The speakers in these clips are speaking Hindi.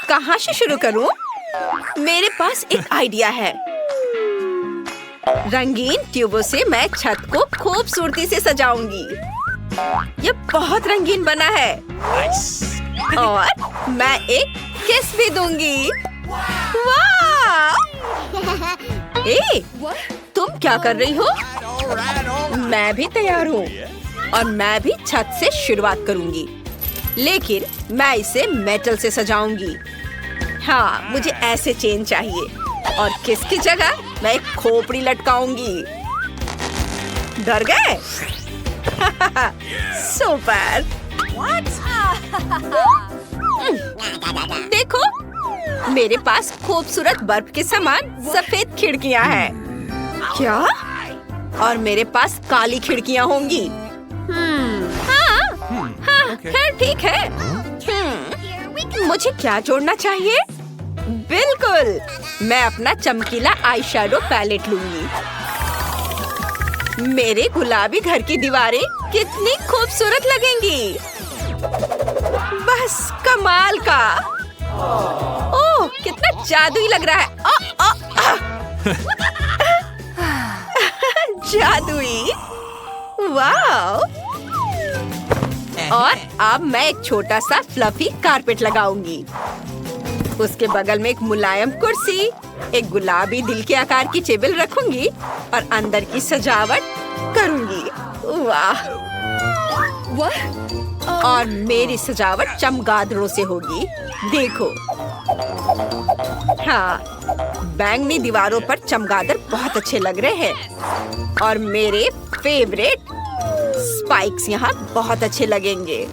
कहाँ से शुरू करूं? मेरे पास एक आइडिया है। रंगीन ट्यूबों से मैं छत को खूबसूरती से सजाऊंगी। ये बहुत रंगीन बना है। और मैं एक किस भी दूंगी। वाह! तुम क्या कर रही हो? मैं भी तैयार हूँ और मैं भी छत से शुरुआत करूंगी, लेकिन मैं इसे मेटल से सजाऊंगी। हाँ, मुझे ऐसे चेन चाहिए और किसकी जगह मैं एक खोपड़ी लटकाऊंगी। डर गए? सुपर! देखो, मेरे पास खूबसूरत बर्फ के समान सफेद खिड़कियां हैं। क्या? और मेरे पास काली खिड़कियां होंगी। हाँ, खैर ठीक है। मुझे क्या जोड़ना चाहिए? बिल्कुल, मैं अपना चमकीला आई शैडो पैलेट लूंगी। मेरे गुलाबी घर की दीवारें कितनी खूबसूरत लगेंगी। बस कमाल का। ओह, कितना जादुई लग रहा है। जादुई। वाह! और अब मैं एक छोटा सा फ्लफी कारपेट लगाऊंगी। उसके बगल में एक मुलायम कुर्सी, एक गुलाबी दिल के आकार की टेबल रखूंगी और अंदर की सजावट करूंगी। वाह! और मेरी सजावट चमगादड़ों से होगी। देखो, हाँ, बैंगनी दीवारों पर चमगादड़ बहुत अच्छे लग रहे हैं और मेरे फेवरेट स्पाइक्स यहाँ बहुत अच्छे लगेंगे।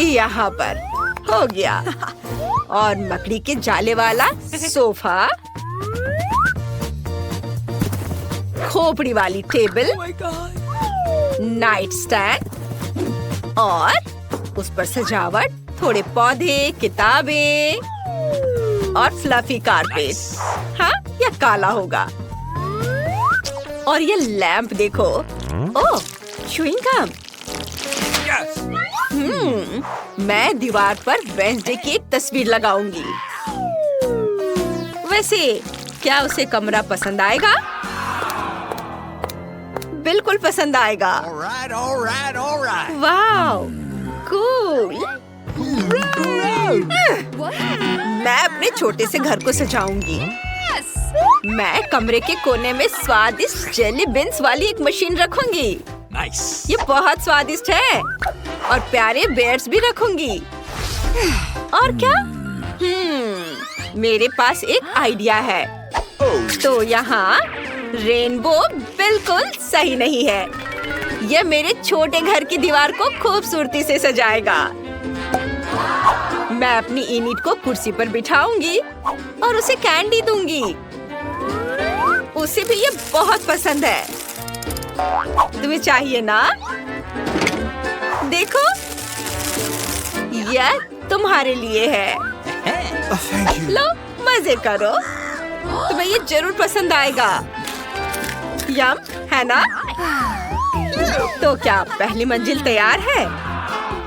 यहाँ पर हो गया। और मकड़ी के जाले वाला सोफा, खोपड़ी वाली टेबल, नाइट स्टैंड और उस पर सजावट, थोड़े पौधे, किताबें और फ्लफी कारपेट। हाँ, यह काला होगा। और ये लैंप देखो। ओह, च्युइंग गम। मैं दीवार पर वेडनेसडे की एक तस्वीर लगाऊंगी। वैसे क्या उसे कमरा पसंद आएगा? बिल्कुल पसंद आएगा। वाह, कूल। मैं अपने छोटे से घर को सजाऊंगी। मैं कमरे के कोने में स्वादिष्ट जेली बीन्स वाली एक मशीन रखूंगी। ये बहुत स्वादिष्ट है। और प्यारे बेयर्स भी रखूंगी। और क्या? मेरे पास एक आइडिया है। तो यहाँ रेनबो बिल्कुल सही नहीं है। यह मेरे छोटे घर की दीवार को खूबसूरती से सजाएगा। मैं अपनी इनिट को कुर्सी पर बिठाऊंगी और उसे कैंडी दूंगी। उसे भी ये बहुत पसंद है। तुम्हें चाहिए ना? देखो, यह तुम्हारे लिए है। लो, मजे करो। तुम्हें ये जरूर पसंद आएगा। यम, है ना? तो क्या पहली मंजिल तैयार है?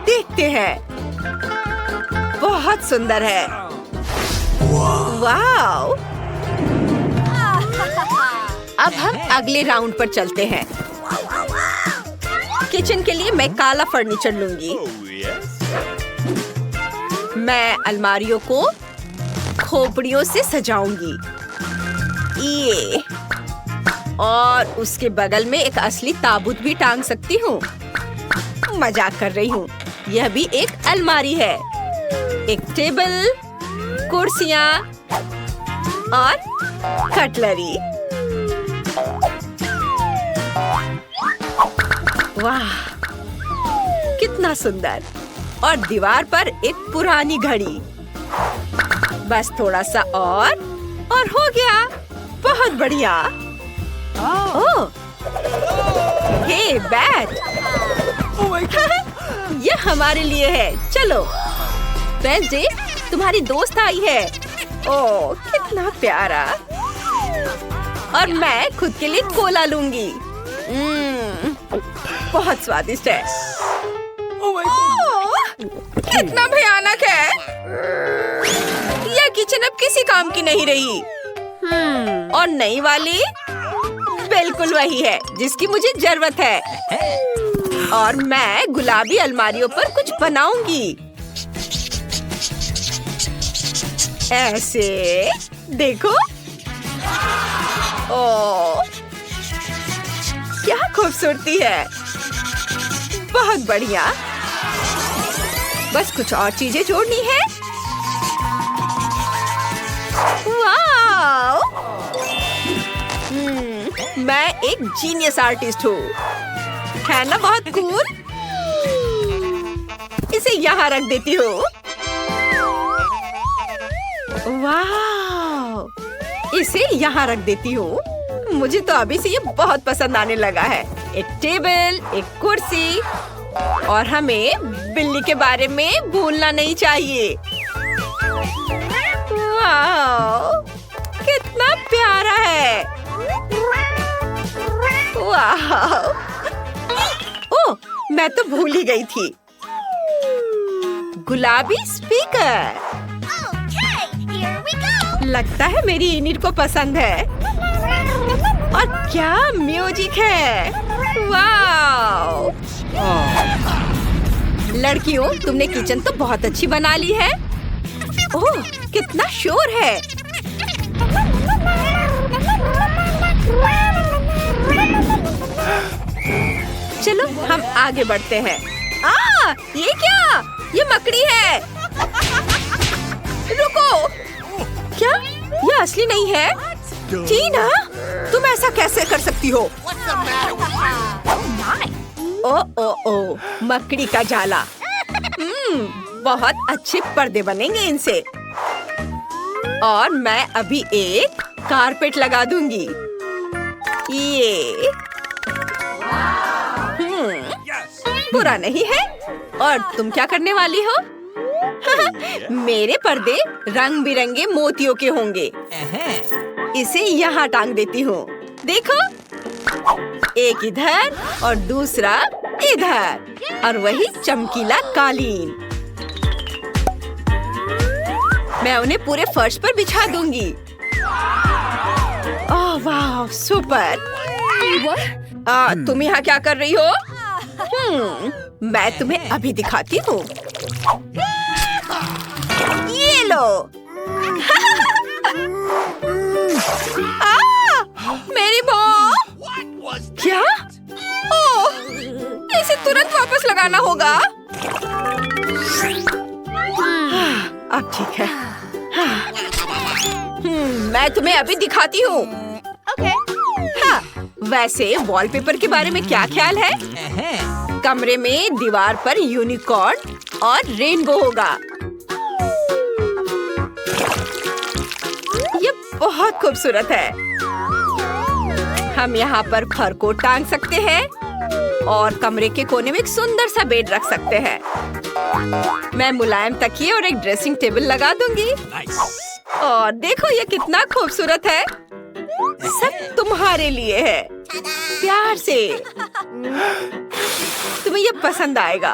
देखते हैं। बहुत सुंदर है। वाव! अब हम अगले राउंड पर चलते हैं। किचन के लिए मैं काला फर्नीचर लूंगी। मैं अलमारियों को खोपड़ियों से सजाऊंगी। ये और उसके बगल में एक असली ताबूत भी टांग सकती हूँ। मजाक कर रही हूँ। यह भी एक अलमारी है। एक टेबल, कुर्सियाँ और कटलरी। वाह, कितना सुंदर। और दीवार पर एक पुरानी घड़ी। बस थोड़ा सा और हो गया। बहुत बढ़िया। ओह, हे बैट। ये हमारे लिए है। चलो, वेडनेसडे, तुम्हारी दोस्त आई है। ओह, कितना प्यारा। और मैं खुद के लिए कोला लूंगी। बहुत स्वादिष्ट है। ओह, कितना भयानक है। किसी काम की नहीं रही। और नई वाली बिल्कुल वही है जिसकी मुझे जरूरत है। और मैं गुलाबी अलमारियों पर कुछ बनाऊंगी। ऐसे देखो। ओह, क्या खूबसूरती है। बहुत बढ़िया। बस कुछ और चीजें जोड़नी है। वाव! मैं एक जीनियस आर्टिस्ट हूँ, है ना? बहुत कूल। इसे यहाँ रख देती हूँ। वाव! इसे यहाँ रख देती हूँ। मुझे तो अभी से ये बहुत पसंद आने लगा है। एक टेबल, एक कुर्सी, और हमें बिल्ली के बारे में भूलना नहीं चाहिए। वाव! कितना प्यारा है। वाव! ओह, मैं तो भूल ही गई थी। गुलाबी स्पीकर। लगता है मेरी इनिट को पसंद है। और क्या म्यूजिक है। वाव! लड़कियों, तुमने किचन तो बहुत अच्छी बना ली है। ओह, कितना शोर है। चलो हम आगे बढ़ते हैं। ये क्या? ये मकड़ी है। रुको, क्या ये असली नहीं है? टीना, तुम ऐसा कैसे कर सकती हो? ओ, मकड़ी का जाला। बहुत अच्छे पर्दे बनेंगे इनसे। और मैं अभी एक कारपेट लगा दूंगी। ये बुरा नहीं है। और तुम क्या करने वाली हो? मेरे पर्दे रंग बिरंगे मोतियों के होंगे। इसे यहाँ टांग देती हूँ। देखो, एक इधर और दूसरा इधर, और वही चमकीला कालीन। मैं उन्हें पूरे फर्श पर बिछा दूंगी। ओह वाह, सुपर। तुम यहाँ क्या कर रही हो? मैं तुम्हें अभी दिखाती हूँ। ये लो। मेरी बॉल। क्या? ओह, इसे तुरंत वापस लगाना होगा। अब ठीक है। मैं तुम्हें अभी दिखाती हूँ। हाँ, वैसे वॉलपेपर के बारे में क्या ख्याल है? कमरे में दीवार पर यूनिकॉर्न और रेनबो होगा। ये बहुत खूबसूरत है। हम यहाँ पर फर को टांग सकते हैं और कमरे के कोने में एक सुंदर सा बेड रख सकते हैं। मैं मुलायम तकिए और एक ड्रेसिंग टेबल लगा दूंगी। और देखो ये कितना खूबसूरत है। सब तुम्हारे लिए है। प्यार से। तुम्हें ये पसंद आएगा।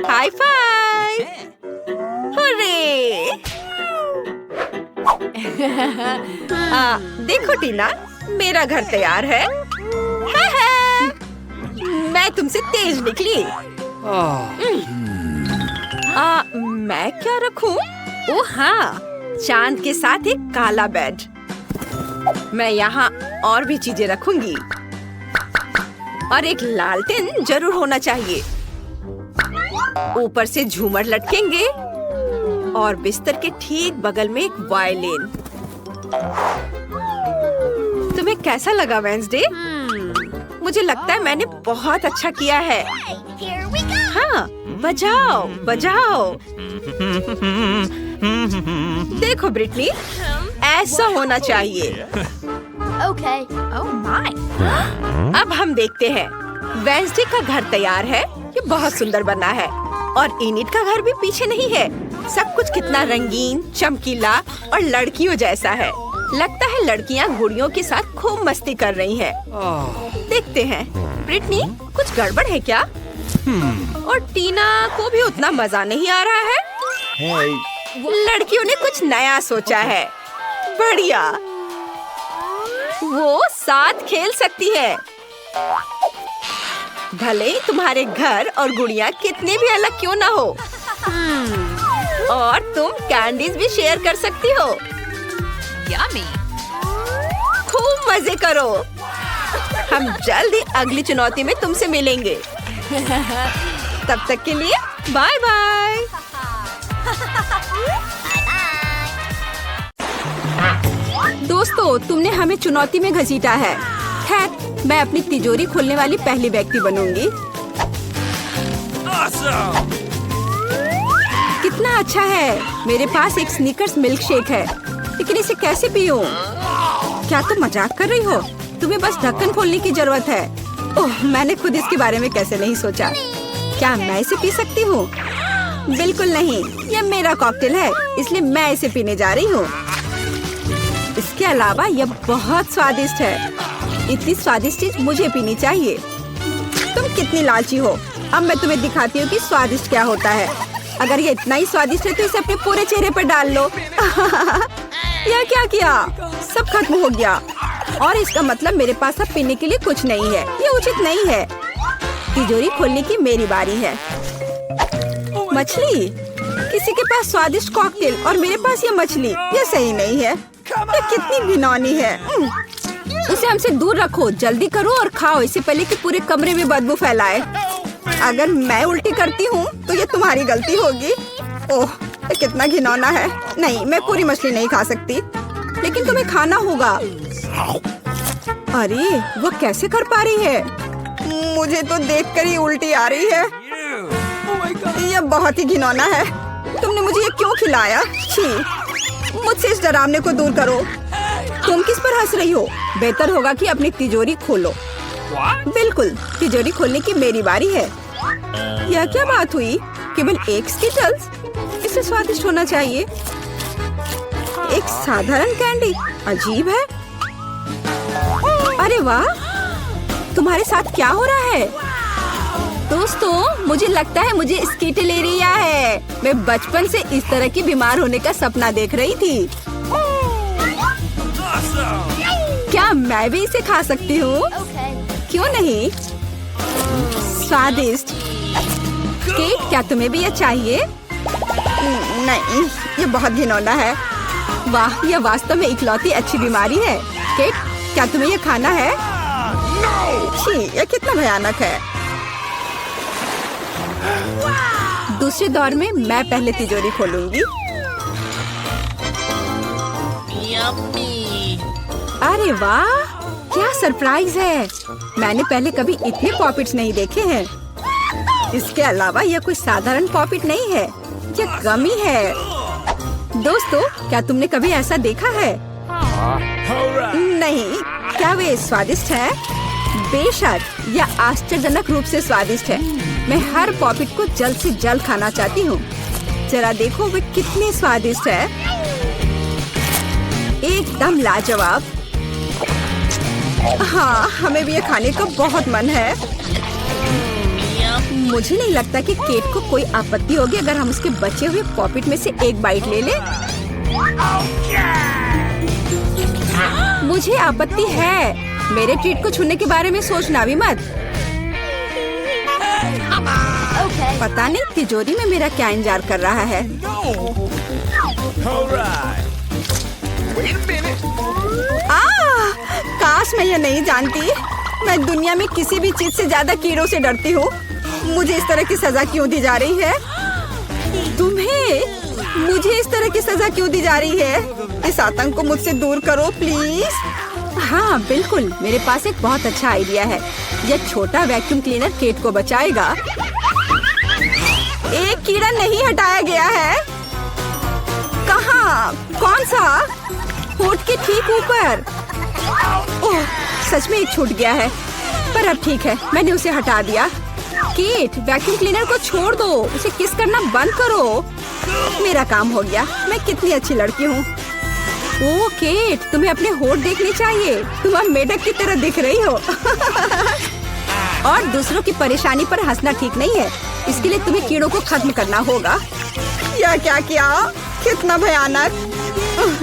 High five. हुर्रे। देखो टीना, मेरा घर तैयार है। मैं तुमसे तेज निकली। मैं क्या रखूं? ओह हाँ, चांद के साथ एक काला बेड। मैं यहाँ और भी चीजें रखूंगी। और एक लालटेन जरूर होना चाहिए। ऊपर से झूमर लटकेंगे और बिस्तर के ठीक बगल में एक वायलिन। तुम्हें कैसा लगा वेंसडे? मुझे लगता है मैंने बहुत अच्छा किया है। हाँ, बजाओ बजाओ। देखो ब्रिटनी, ऐसा होना चाहिए। Okay. Oh my. अब हम देखते हैं। वेंसडे का घर तैयार है। ये बहुत सुंदर बना है। और इनिट का घर भी पीछे नहीं है। सब कुछ कितना रंगीन, चमकीला और लड़कियों जैसा है। लगता है लड़कियाँ गुड़ियों के साथ खूब मस्ती कर रही हैं। देखते हैं। ब्रिटनी, कुछ गड़बड़ है क्या? और टीना को भी उतना मजा नहीं आ रहा है। लड़कियों ने कुछ नया सोचा है। बढ़िया। वो साथ खेल सकती है। भले ही तुम्हारे घर और गुड़िया कितने भी अलग क्यों ना हो। और तुम कैंडीज भी शेयर कर सकती हो। Yummy. खूब मजे करो। हम जल्द ही अगली चुनौती में तुमसे मिलेंगे। तब तक के लिए बाय बाय। दोस्तों, तुमने हमें चुनौती में घसीटा है। खैर, मैं अपनी तिजोरी खोलने वाली पहली व्यक्ति बनूंगी। कितना अच्छा है। मेरे पास एक स्नीकर्स मिल्क शेक है, लेकिन इसे कैसे पीऊं? क्या तुम मजाक कर रही हो? तुम्हें बस ढक्कन खोलने की जरूरत है। ओह, मैंने खुद इसके बारे में कैसे नहीं सोचा। क्या मैं इसे पी सकती हूँ? बिल्कुल नहीं, यह मेरा कॉकटेल है, इसलिए मैं इसे पीने जा रही हूँ। इसके अलावा यह बहुत स्वादिष्ट है। इतनी स्वादिष्ट चीज मुझे पीनी चाहिए। तुम कितनी लालची हो। अब मैं तुम्हें दिखाती हूँ कि स्वादिष्ट क्या होता है। अगर ये इतना ही स्वादिष्ट है तो इसे अपने पूरे चेहरे पर डाल लो। यह क्या किया? सब खत्म हो गया। और इसका मतलब मेरे पास अब पीने के लिए कुछ नहीं है। ये उचित नहीं है। तिजोरी खोलने की मेरी बारी है। मछली? किसी के पास स्वादिष्ट कॉकटेल और मेरे पास ये मछली। ये सही नहीं है। ये कितनी घिनौनी है। उसे हमसे दूर रखो। जल्दी करो और खाओ, इससे पहले कि पूरे कमरे में बदबू फैलाए। अगर मैं उल्टी करती हूँ तो ये तुम्हारी गलती होगी। ओह, ये कितना घिनौना है। नहीं, मैं पूरी मछली नहीं खा सकती, लेकिन तुम्हें खाना होगा। अरे, वो कैसे कर पा रही है? मुझे तो देखकर ही उल्टी आ रही है। यह बहुत ही घिनौना है। तुमने मुझे ये क्यों खिलाया? छी, मुझसे इस डरावने को दूर करो। तुम किस पर हंस रही हो? बेहतर होगा कि अपनी तिजोरी खोलो। बिल्कुल, तिजोरी खोलने की मेरी बारी है। यह क्या बात हुई? केवल एक स्किटल्स? इसे स्वादिष्ट होना चाहिए। एक साधारण कैंडी? अजीब है। अरे वाह, तुम्हारे साथ क्या हो रहा है? दोस्तों, मुझे लगता है मुझे स्किटलेरिया है। मैं बचपन से इस तरह की बीमार होने का सपना देख रही थी। क्या मैं भी इसे खा सकती हूँ? क्यों नहीं? स्वादिष्ट। केट, क्या तुम्हें भी यह चाहिए? नहीं, ये बहुत घिनौना है। वाह, यह वास्तव में इकलौती अच्छी बीमारी है। केट, क्या तुम्हें यह खाना है? छी, यह कितना भयानक है। दूसरे दौर में मैं पहले तिजोरी खोलूंगी। अरे वाह, क्या सरप्राइज है। मैंने पहले कभी इतने पॉपिट्स नहीं देखे हैं। इसके अलावा यह कोई साधारण पॉपिट नहीं है, यह गमी है। दोस्तों, क्या तुमने कभी ऐसा देखा है? नहीं। क्या वे स्वादिष्ट है? बेशक, यह आश्चर्यजनक रूप से स्वादिष्ट है। मैं हर पॉपिट को जल्द से जल्द खाना चाहती हूँ। जरा देखो वे कितने स्वादिष्ट है। एकदम लाजवाब। हाँ, हमें भी ये खाने का बहुत मन है। मुझे नहीं लगता कि केट को कोई आपत्ति होगी अगर हम उसके बचे हुए पॉपिट में से एक बाइट ले लें। मुझे आपत्ति है। मेरे ट्रीट को छूने के बारे में सोचना भी मत। पता नहीं तिजोरी में मेरा क्या इंतजार कर रहा है। काश मैं ये नहीं जानती। मैं दुनिया में किसी भी चीज से ज्यादा कीड़ों से डरती हूँ। मुझे इस तरह की सजा क्यों दी जा रही है? तुम्हें मुझे इस तरह की सजा क्यों दी जा रही है? इस आतंक को मुझसे दूर करो प्लीज। हाँ बिल्कुल, मेरे पास एक बहुत अच्छा आइडिया है। यह छोटा वैक्यूम क्लीनर केट को बचाएगा। एक कीड़ा नहीं हटाया गया है। कहाँ? कौन सा? होठ के ठीक ऊपर। ओह, सच में एक छूट गया है, पर अब ठीक है, मैंने उसे हटा दिया। केट, वैक्यूम क्लीनर को छोड़ दो, उसे किस करना बंद करो। मेरा काम हो गया। मैं कितनी अच्छी लड़की हूँ। ओह केट, तुम्हें अपने होठ देखने चाहिए। तुम अब मेढक की तरह दिख रही हो। और दूसरों की परेशानी पर हंसना ठीक नहीं है। इसके लिए तुम्हें कीड़ों को खत्म करना होगा। यह क्या किया? कितना भयानक,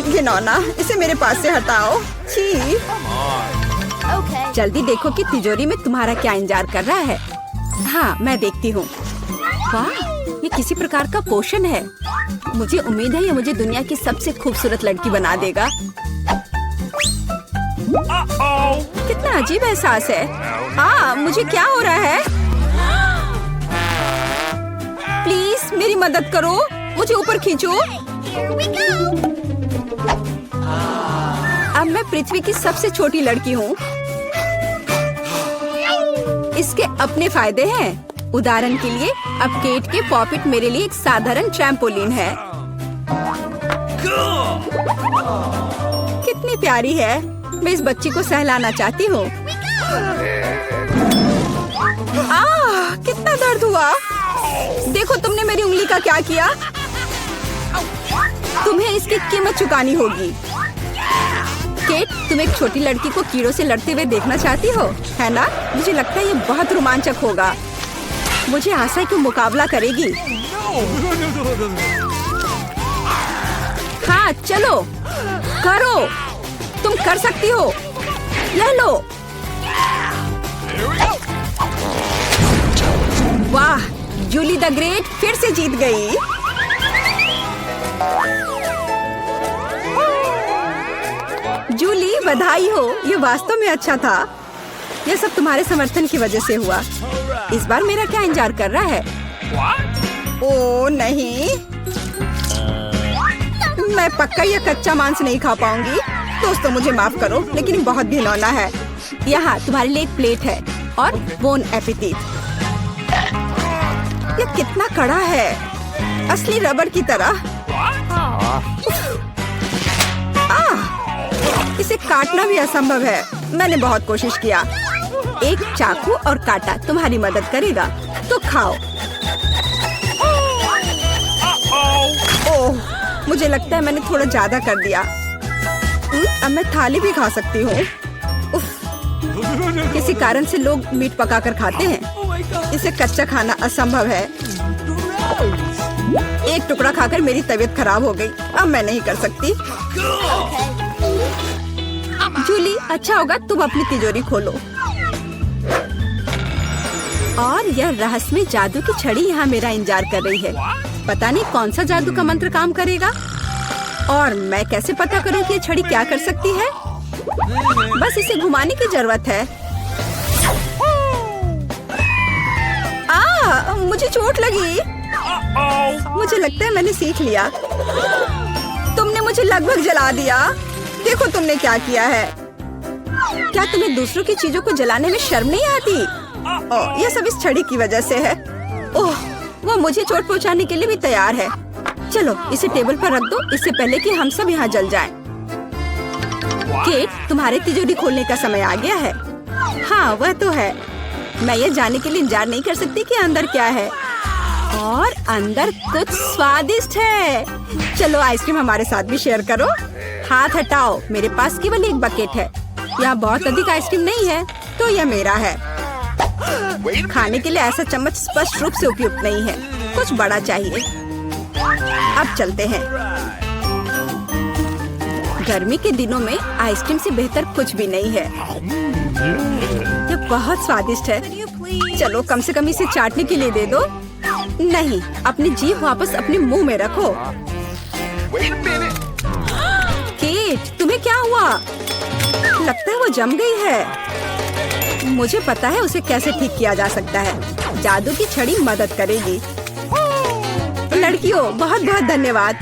घिनौना, इसे मेरे पास से हटाओ। छी। जल्दी देखो कि तिजोरी में तुम्हारा क्या इंतजार कर रहा है। हाँ, मैं देखती हूँ। वाह, ये किसी प्रकार का पोषण है। मुझे उम्मीद है ये मुझे दुनिया की सबसे खूबसूरत लड़की बना देगा। कितना अजीब एहसास है। हाँ, मुझे क्या हो रहा है? प्लीज मेरी मदद करो, मुझे ऊपर खींचो। अब मैं पृथ्वी की सबसे छोटी लड़की हूँ। इसके अपने फायदे हैं। उदाहरण के लिए अब केट के पॉपिट मेरे लिए एक साधारण ट्रैम्पोलिन है। कितनी प्यारी है। मैं इस बच्ची को सहलाना चाहती हूँ। कितना दर्द हुआ। देखो तुमने मेरी उंगली का क्या किया। तुम्हें इसकी कीमत चुकानी होगी। केट, तुम एक छोटी लड़की को कीड़ों से लड़ते हुए देखना चाहती हो, है ना? मुझे लगता है ये बहुत रोमांचक होगा। मुझे आशा है कि मुकाबला करेगी। हाँ, चलो करो, तुम कर सकती हो। ले लो। वाह, जूली द ग्रेट फिर से जीत गई। जूली, बधाई हो। ये वास्तव में अच्छा था। यह सब तुम्हारे समर्थन की वजह से हुआ। इस बार मेरा क्या इंतजार कर रहा है? ओह नहीं, मैं पक्का ये कच्चा मांस नहीं खा पाऊंगी। दोस्तों मुझे माफ करो, लेकिन ये बहुत घिनौना है। यहाँ तुम्हारे लिए एक प्लेट है और बोन एपेटिट। ये कितना कड़ा है, असली रबड़ की तरह। इसे काटना भी असंभव है। मैंने बहुत कोशिश किया। एक चाकू और कांटा तुम्हारी मदद करेगा, तो खाओ। ओह, मुझे लगता है मैंने थोड़ा ज्यादा कर दिया। अब मैं थाली भी खा सकती हूँ। किसी कारण से लोग मीट पकाकर खाते हैं। इसे कच्चा खाना असंभव है। एक टुकड़ा खाकर मेरी तबीयत खराब हो गई। अब मैं नहीं कर सकती। जूली, अच्छा होगा तुम अपनी तिजोरी खोलो। और यह रहस्यमय जादू की छड़ी यहाँ मेरा इंतजार कर रही है। पता नहीं कौन सा जादू का मंत्र काम करेगा। और मैं कैसे पता करूँ कि ये छड़ी क्या कर सकती है? बस इसे घुमाने की जरूरत है। मुझे चोट लगी। मुझे लगता है मैंने सीख लिया। तुमने मुझे लगभग जला दिया। देखो तुमने क्या किया है। क्या तुम्हें दूसरों की चीजों को जलाने में शर्म नहीं आती? ओह, यह सब इस छड़ी की वजह से है। ओह, वो मुझे चोट पहुंचाने के लिए भी तैयार है। चलो इसे टेबल पर रख दो, इससे पहले कि हम सब यहाँ जल जाएं। केट, तुम्हारे तिजोरी खोलने का समय आ गया है। हाँ, वह तो है। मैं ये जानने के लिए इंतजार नहीं कर सकती कि अंदर क्या है। और अंदर कुछ स्वादिष्ट है। चलो आइसक्रीम हमारे साथ भी शेयर करो। हाथ हटाओ, मेरे पास केवल एक बकेट है। यहाँ बहुत अधिक आइसक्रीम नहीं है, तो यह मेरा है। खाने के लिए ऐसा चम्मच स्पष्ट रूप से उपयुक्त नहीं है। कुछ बड़ा चाहिए। अब चलते हैं। गर्मी के दिनों में आइसक्रीम से बेहतर कुछ भी नहीं है। यह बहुत स्वादिष्ट है। चलो कम से कम इसे चाटने के लिए दे दो। नहीं, अपनी जीभ वापस अपने मुंह में रखो। केट, तुम्हें क्या हुआ? लगता है वो जम गई है। मुझे पता है उसे कैसे ठीक किया जा सकता है। जादू की छड़ी मदद करेगी। लड़कियों, बहुत बहुत धन्यवाद।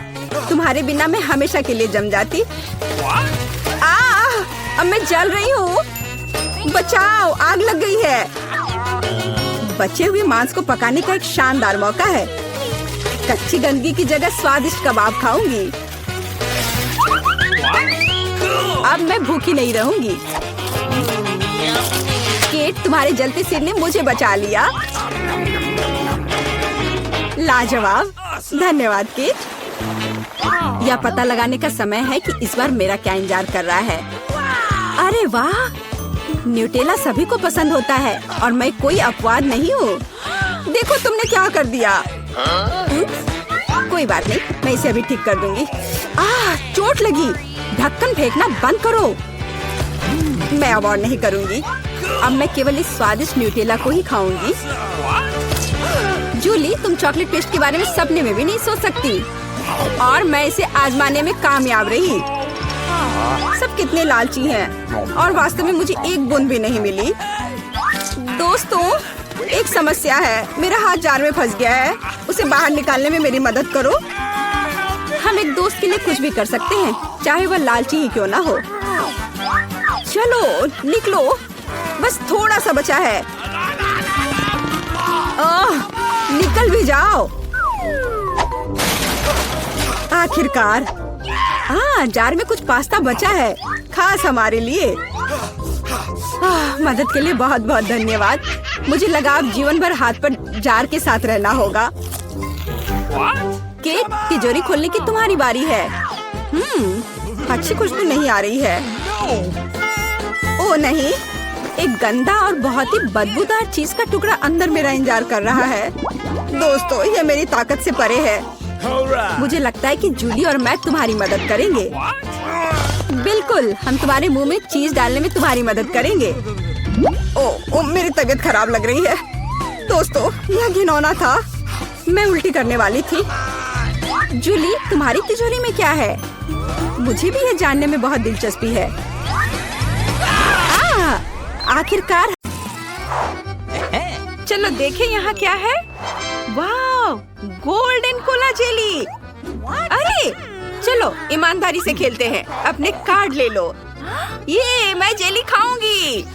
तुम्हारे बिना मैं हमेशा के लिए जम जाती। अब मैं जल रही हूँ। बचाओ, आग लग गई है। बचे हुए मांस को पकाने का एक शानदार मौका है। कच्ची गंदगी की जगह स्वादिष्ट कबाब खाऊंगी। अब मैं भूखी नहीं रहूंगी। केट, तुम्हारे जलते सिर ने मुझे बचा लिया। लाजवाब, धन्यवाद केट। यह पता लगाने का समय है कि इस बार मेरा क्या इंतजार कर रहा है। अरे वाह, न्यूटेला सभी को पसंद होता है और मैं कोई अपवाद नहीं हूँ। देखो तुमने क्या कर दिया। कोई बात नहीं, मैं इसे अभी ठीक कर दूंगी। चोट लगी। ढक्कन फेंकना बंद करो। मैं अब और नहीं करूंगी। अब मैं केवल इस स्वादिष्ट न्यूटेला को ही खाऊंगी। जूली, तुम चॉकलेट पेस्ट के बारे में सपने में भी नहीं सोच सकती, और मैं इसे आजमाने में कामयाब रही। सब कितने लालची हैं, और वास्तव में मुझे एक बूंद भी नहीं मिली। दोस्तों, एक समस्या है। मेरा हाथ जार में फंस गया है। उसे बाहर निकालने में मेरी मदद करो। हम एक दोस्त के लिए कुछ भी कर सकते हैं, चाहे वह लालची ही क्यों ना हो। चलो निकलो, बस थोड़ा सा बचा है। निकल भी जाओ। आखिरकार। जार में कुछ पास्ता बचा है, खास हमारे लिए। मदद के लिए बहुत बहुत धन्यवाद। मुझे लगा अब जीवन भर हाथ पर जार के साथ रहना होगा। केट, तिजोरी खोलने की तुम्हारी बारी है। अच्छी खुशबू नहीं आ रही है। ओ नहीं, एक गंदा और बहुत ही बदबूदार चीज का टुकड़ा अंदर मेरा इंतजार कर रहा है। दोस्तों, यह मेरी ताकत से परे है। मुझे लगता है कि जूली और मैं तुम्हारी मदद करेंगे। बिल्कुल, हम तुम्हारे मुंह में चीज डालने में तुम्हारी मदद करेंगे। ओ, मेरी तबीयत खराब लग रही है। दोस्तों, यह घिनौना था। मैं उल्टी करने वाली थी। जूली, तुम्हारी तिजोरी में क्या है? मुझे भी यह जानने में बहुत दिलचस्पी है। आखिरकार। चलो देखें यहाँ क्या है। वाह, गोल्डन कोला जेली। अरे चलो ईमानदारी से खेलते हैं। अपने कार्ड ले लो। ये मैं जेली खाऊंगी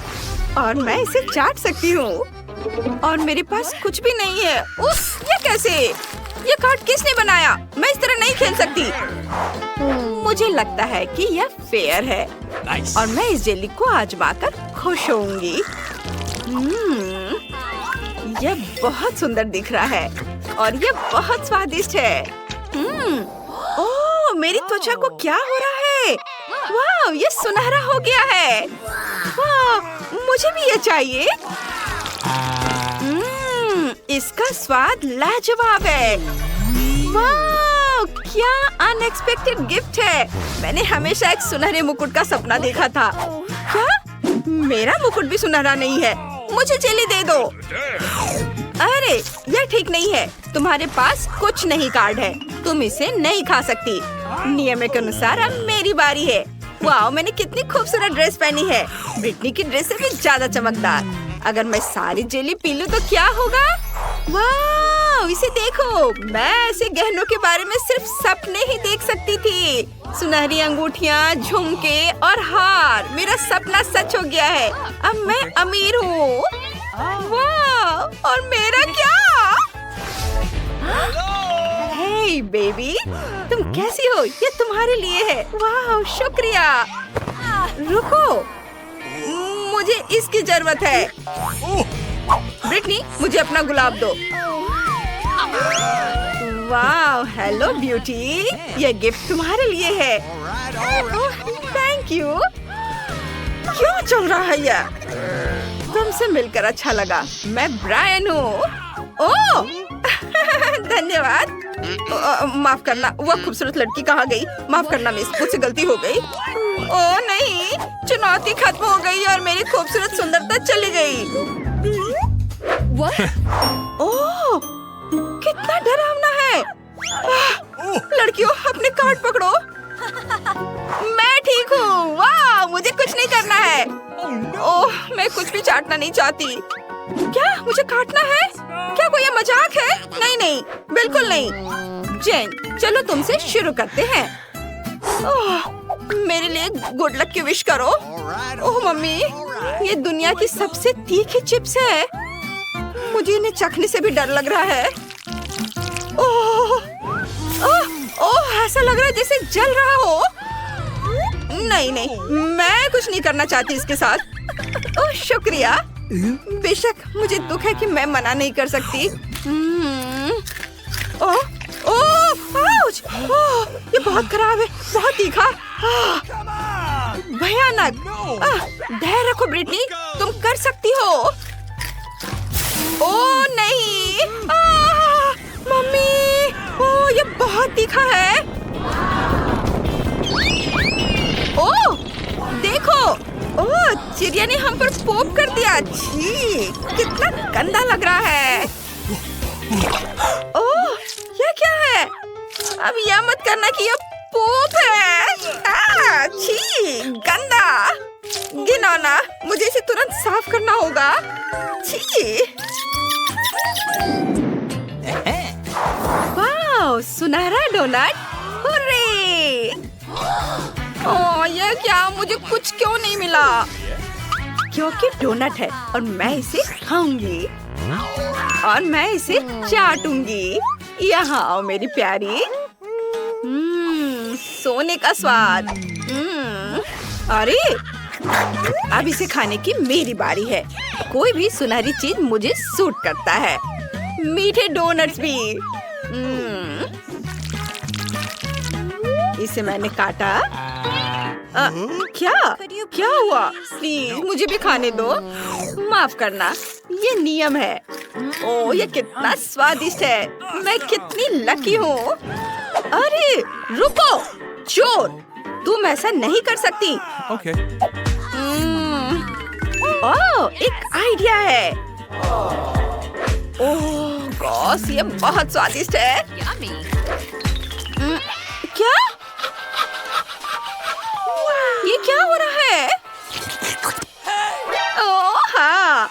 और मैं इसे चाट सकती हूँ। और मेरे पास कुछ भी नहीं है। उफ, ये कैसे? ये कार्ड किसने बनाया? मैं इस तरह नहीं खेल सकती। मुझे लगता है कि यह फेयर है। और मैं इस जेली को आजमाकर खुश होंगी। यह बहुत सुंदर दिख रहा है और यह बहुत स्वादिष्ट है। ओह, मेरी त्वचा को क्या हो रहा है? वाह, ये सुनहरा हो गया है। वाह, मुझे भी ये चाहिए। इसका स्वाद लाजवाब है। वाह, क्या अनएक्सपेक्टेड गिफ्ट है। मैंने हमेशा एक सुनहरे मुकुट का सपना देखा था। क्या? मेरा मुकुट भी सुनहरा नहीं है। मुझे जेली दे दो। अरे, यह ठीक नहीं है। तुम्हारे पास कुछ नहीं कार्ड है। तुम इसे नहीं खा सकती। नियम के अनुसार अब मेरी बारी है। वाह, मैंने कितनी खूबसूरत ड्रेस पहनी है। ब्रिटनी की ड्रेस से भी ज्यादा चमकदार। अगर मैं सारी जेली पी लूं तो क्या होगा? वाह, इसे देखो। मैं ऐसे गहनों के बारे में सिर्फ सपने ही देख सकती थी। सुनहरी अंगूठियाँ, झुमके और हार। मेरा सपना सच हो गया है। अब मैं अमीर हूँ। वाह, और मेरा क्या? हे बेबी, तुम कैसी हो? ये तुम्हारे लिए है। वाह, शुक्रिया। रुको, मुझे इसकी जरूरत है। ब्रिटनी, मुझे अपना गुलाब दो। वाह, हेलो ब्यूटी, ये गिफ्ट तुम्हारे लिए है। Thank you. क्यों चल रहा है यह? तुमसे मिलकर अच्छा लगा। मैं ब्रायन हूँ। ओह, धन्यवाद। माफ करना, वह खूबसूरत लड़की कहाँ गई? माफ करना मिस, मुझसे गलती हो गई। ओह नहीं, चुनौती खत्म हो गई और मेरी खूबसूरत सुंदरता चली गई। ओह, कितना डरावना है। लड़कियों, अपने कार्ड पकड़ो। मैं ठीक हूँ। वाह, मुझे कुछ नहीं करना है। ओह, मैं कुछ भी चाटना नहीं चाहती। क्या मुझे काटना है? क्या कोई ये मजाक है? नहीं नहीं, बिल्कुल नहीं। जेन, चलो तुमसे शुरू करते हैं। ओह, मेरे लिए गुड लक की विश करो। ओह मम्मी, ये दुनिया की सबसे तीखी चिप्स है। मुझे इन्हें चखने से भी डर लग रहा है। ओह, ओह, ओह, ऐसा लग रहा है जैसे जल रहा हो। नहीं नहीं, मैं कुछ नहीं करना चाहती इसके साथ। ओह शुक्रिया। बेशक मुझे दुख है कि मैं मना नहीं कर सकती। ओह, ओह, आउच! ओह, ये बहुत खराब है, बहुत तीखा, भयानक। धैर्य रखो ब्रिटनी, तुम कर सकती हो। ओह नहीं, मम्मी, ओह ये बहुत तीखा है। ओह, देखो, ओह, चिड़िया ने हम पर पोप कर दिया। छी, कितना गंदा लग रहा है। ओह, यह क्या है? अब यह मत करना कि यह पोप है। छी, गंदा, घिनौना। मुझे इसे तुरंत साफ करना होगा। छी। वाह, सुनहरा डोनट। हुर्रे! ओह, यह क्या? मुझे कुछ क्यों नहीं मिला? क्योंकि डोनट है और मैं इसे खाऊंगी और मैं इसे चाटूंगी। यहाँ आओ मेरी प्यारी। सोने का स्वाद। अरे, अब इसे खाने की मेरी बारी है। कोई भी सुनहरी चीज मुझे सूट करता है, मीठे डोनट्स भी। इसे मैंने काटा। क्या हुआ? प्लीज मुझे भी खाने दो। माफ करना, ये नियम है। ओह, ये कितना स्वादिष्ट है। मैं कितनी लकी हूँ। अरे रुको, चोर, तुम ऐसा नहीं कर सकती। Okay. ओह, एक आइडिया है। ओह गॉस, ये बहुत स्वादिष्ट है। Yummy. क्या? ये क्या हो रहा है? ओह हाँ,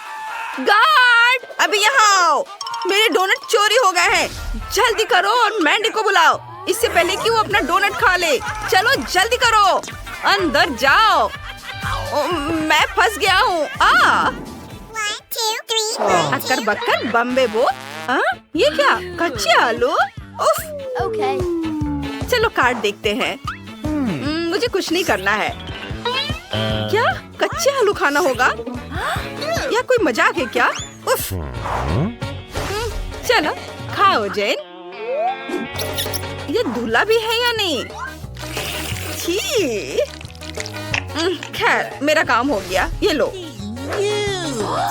गार्ड, अभी यहाँ आओ। मेरे डोनट चोरी हो गए हैं। जल्दी करो और मैंडी को बुलाओ, इससे पहले कि वो अपना डोनट खा ले। चलो जल्दी करो, अंदर जाओ। मैं फंस गया हूँ। अक्कर बक्कर बम्बे बो। ये क्या? कच्चे आलू? उफ। Okay. चलो कार्ड देखते हैं। मुझे कुछ नहीं करना है। क्या कच्चे आलू खाना होगा? या कोई मजाक है क्या? उफ। चलो खाओ जेन। ये धुला भी है या नहीं? छी। खैर, मेरा काम हो गया। ये लो।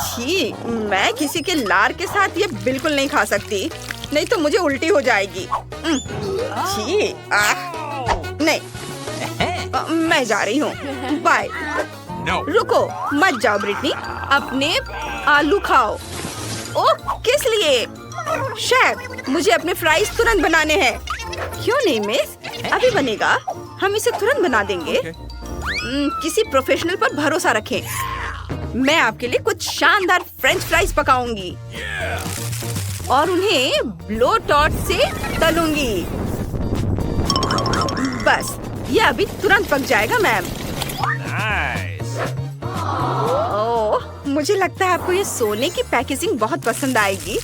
छी, मैं किसी के लार के साथ ये बिल्कुल नहीं खा सकती, नहीं तो मुझे उल्टी हो जाएगी। छी, नहीं, मैं जा रही हूँ। बाय। No. रुको, मत जाओ ब्रिटनी, अपने आलू खाओ। ओह, किस लिए? शेफ, मुझे अपने फ्राइज तुरंत बनाने हैं। क्यों नहीं मिस, अभी बनेगा। हम इसे तुरंत बना देंगे। Okay. किसी प्रोफेशनल पर भरोसा रखें। मैं आपके लिए कुछ शानदार फ्रेंच फ्राइज पकाऊंगी और उन्हें ब्लो टॉर्च से तलूंगी। बस, ये अभी तुरंत पक जाएगा मैम। Nice. ओह, मुझे लगता है आपको ये सोने की पैकेजिंग बहुत पसंद आएगी।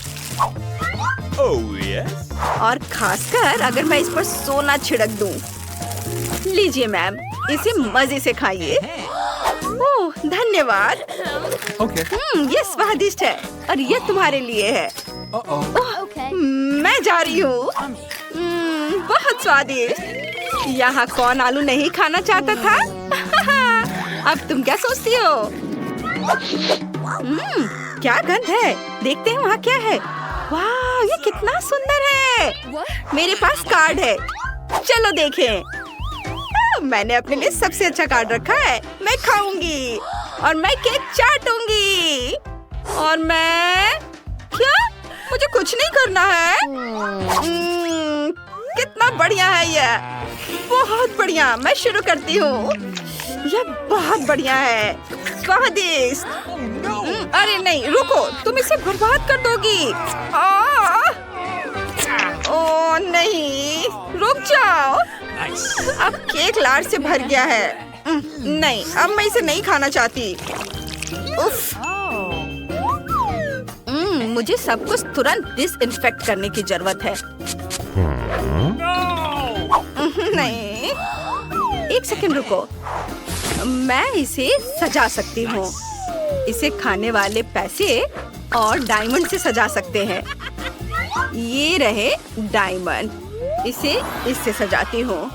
Oh yes. और खासकर अगर मैं इस पर सोना छिड़क दूं। लीजिए मैम, इसे मजे से खाइए। ओह, धन्यवाद। Okay. ये स्वादिष्ट है और ये तुम्हारे लिए है। Uh-oh. Okay. मैं जा रही हूँ। बहुत स्वादिष्ट। यहाँ कौन आलू नहीं खाना चाहता था? अब तुम क्या सोचती हो? क्या गंध है? देखते हैं वहाँ क्या है। वाह, ये कितना सुंदर है। What? मेरे पास कार्ड है, चलो देखें। मैंने अपने लिए सबसे अच्छा कार्ड रखा है। मैं खाऊंगी और मैं केक चाटूंगी और मैं क्या? मुझे कुछ नहीं करना है। कितना बढ़िया है ये, बहुत बढ़िया। मैं शुरू करती हूँ। यह बहुत बढ़िया है, स्वादिष्ट। अरे नहीं, रुको, तुम इसे बर्बाद कर दोगी। ओह नहीं, रुक जाओ। Nice. अब केक लार से भर गया है। नहीं, अब मैं इसे नहीं खाना चाहती। उफ। मुझे सब कुछ तुरंत डिसइंफेक्ट करने की जरूरत है। नहीं, एक सेकंड रुको, मैं इसे सजा सकती हूँ। इसे खाने वाले पैसे और डायमंड से सजा सकते हैं। ये रहे डायमंड, इसे इससे सजाती हूँ,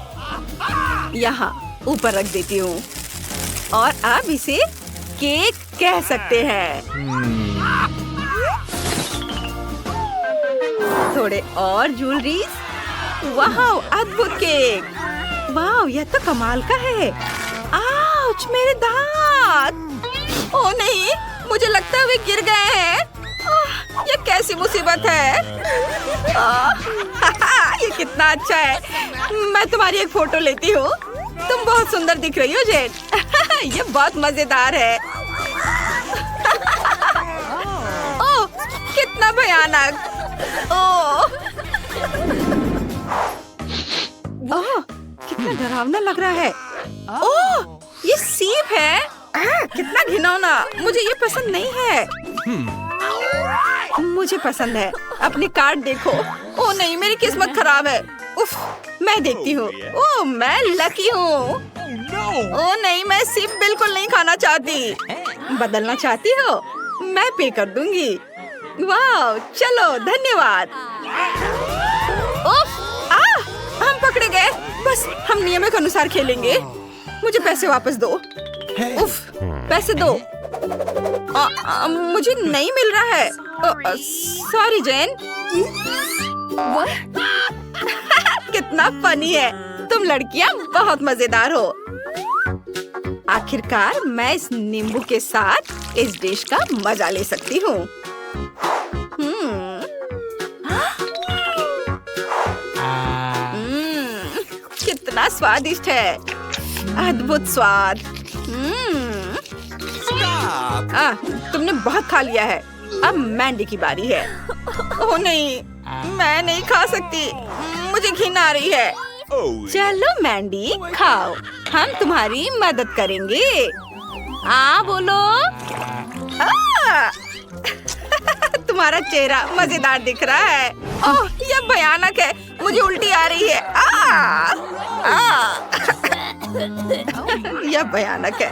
यहाँ ऊपर रख देती हूँ और अब इसे केक कह सकते हैं। थोड़े और ज्वेलरीज वाह, अद्भुत केक। वाह, यह तो कमाल का है। आउच, मेरे दांत। ओह नहीं, मुझे लगता है वे गिर गए हैं। यह कैसी मुसीबत है। ये कितना अच्छा है। मैं तुम्हारी एक फोटो लेती हूँ। तुम बहुत सुंदर दिख रही हो जेन। ये बहुत मजेदार है। ओह, कितना भयानक। ओह, कितना डरावना लग रहा है। ओह, ये सीप है। कितना घिनौना। मुझे ये पसंद नहीं है। मुझे पसंद है। अपनी कार्ड देखो। ओह नहीं, मेरी किस्मत खराब है। उफ, मैं देखती हूँ। ओह, मैं लकी हूँ। ओह नहीं, मैं सीप बिल्कुल नहीं खाना चाहती। बदलना चाहती हो? मैं पे कर दूंगी। वाह, चलो, धन्यवाद। उफ, हम पकड़े गए। बस हम नियमों के अनुसार खेलेंगे। मुझे पैसे वापस दो। उफ, पैसे दो। मुझे नहीं मिल रहा है। सॉरी जेन। कितना फनी है। तुम लड़कियां बहुत मजेदार हो। आखिरकार मैं इस नींबू के साथ इस डिश का मजा ले सकती हूँ। कितना स्वादिष्ट है। अद्भुत स्वाद। तुमने बहुत खा लिया है। अब मैंडी की बारी है। ओह नहीं, मैं नहीं खा सकती। मुझे घिन आ रही है। चलो मैंडी, खाओ। हम तुम्हारी मदद करेंगे। बोलो। तुम्हारा चेहरा मजेदार दिख रहा है। ओह, यह भयानक है। मुझे उल्टी आ रही है। यह भयानक है।